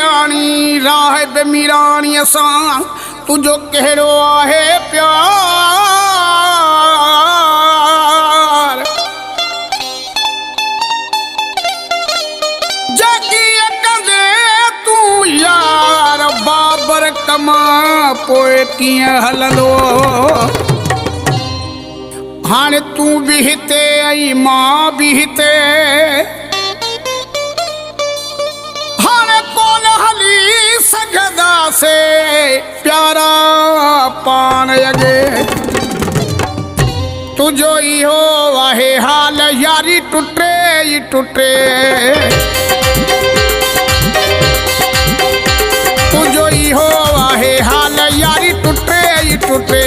मीरानी राह बे मीरानी असां तुझो कहिड़ो आहे प्यार जॻीअ कंदे तूं यार बाबर कमा पोइ कीअं हलंदो हाणे तूं बि हिते ऐं मां बि हिते हाणे कोन हली सघंदासीं प्यारा पाण अॻे तुझो इहो आहे हाल यारी टुटे ई टुटे तुझो इहो आहे हाल यारी टुटे ई टुटे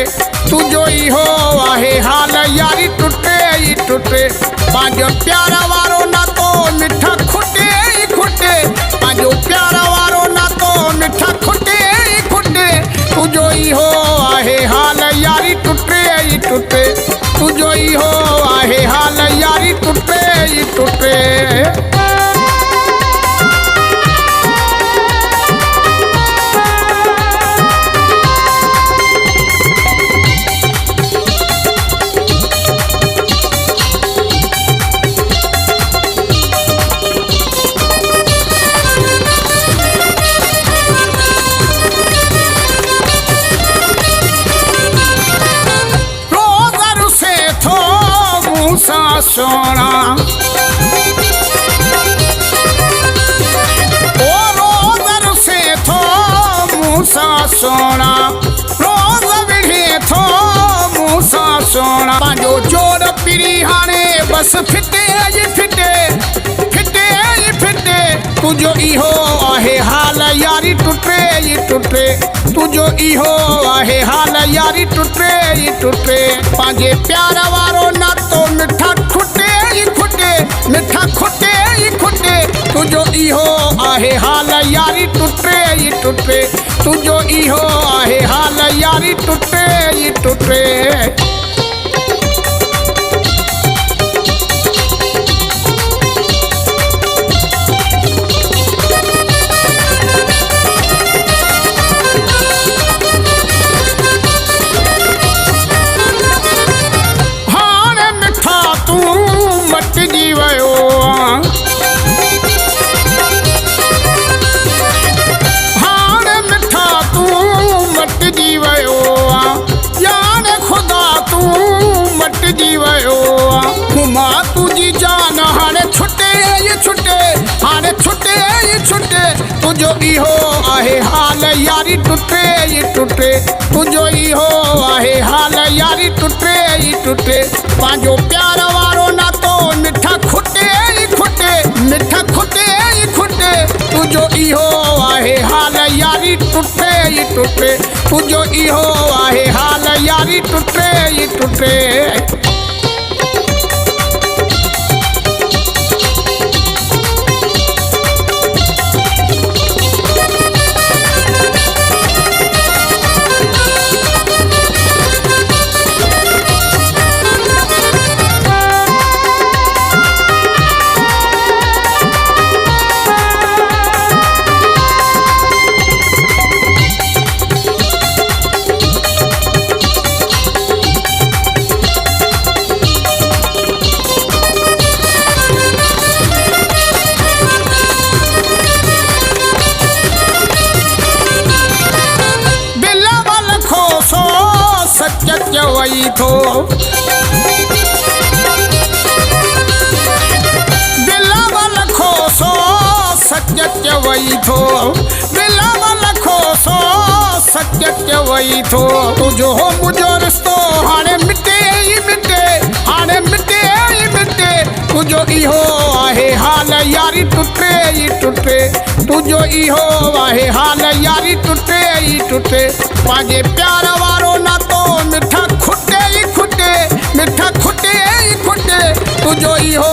तुझो इहो आहे हाल यारी टुटे ई टुटे पंहिंजो प्यार वारो नातो मिठा खुटे ई खुटे पंहिंजो प्यार वारो नातो मिठा खुटे ई खुटे तुझो इहो आहे हाल यारी टुटे ई टुटे तुझो इहो आहे हाल यारी टुटे ई टुटे सोना ओ रोज़ से थो मूसा सोना रोज़ विढ़े थो मूसा सोना पंहिंजो जोड़ पिरी हाणे बस फिटे अॼु फिटे फिटे अॼु फिटे तुझो इहो आहे हाल यारी टुटे ई टुटे तुझो इहो आहे हाल यारी टुटे ई टुटे पंहिंजे प्यार वारो नातो मिठा खुटे ई खुटे मिठा खुटे ई खुटे तुझो इहो आहे हाल यारी टुटे ई टुटे तुझो इहो आहे हाल यारी टुटे ई टुटे तुझी जान हाणे छुटे ये छुटे हाणे छुटे ये छुटे तुझो इहो आहे हाल यारी टुटे ये टुटे तुझो इहो आहे हाल यारी टुटे ये टुटे पंहिंजो प्यार वारो नातो मिठा खुटे ई खुटे मिठा खुटे ई खुटे तुझो इहो आहे हाल यारी टुटे ई टुटे तुझो इहो आहे हाल यारी टुटे ई टुटे वही थो दिला वाला खोसो सत्य वही थो दिला वाला खोसो सत्य वही थो तुझो मुझो रिश्तो हाणे मिटे ई मिटे हाणे मिटे ई मिटे तुझो इहो आहे हाल यारी टुटे ई टुटे तुझो इहो आहे हाल यारी टुटे ई टुटे पंहिंजे प्यार वारो नातो मिठा खुटे ई खुटे मिठा खुटे ई खुटे तुझो इहो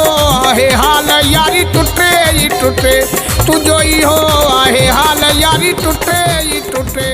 आहे हाल यारी टुटे ई टुटे तुझो इहो आहे हाल यारी टुटे ई टुटे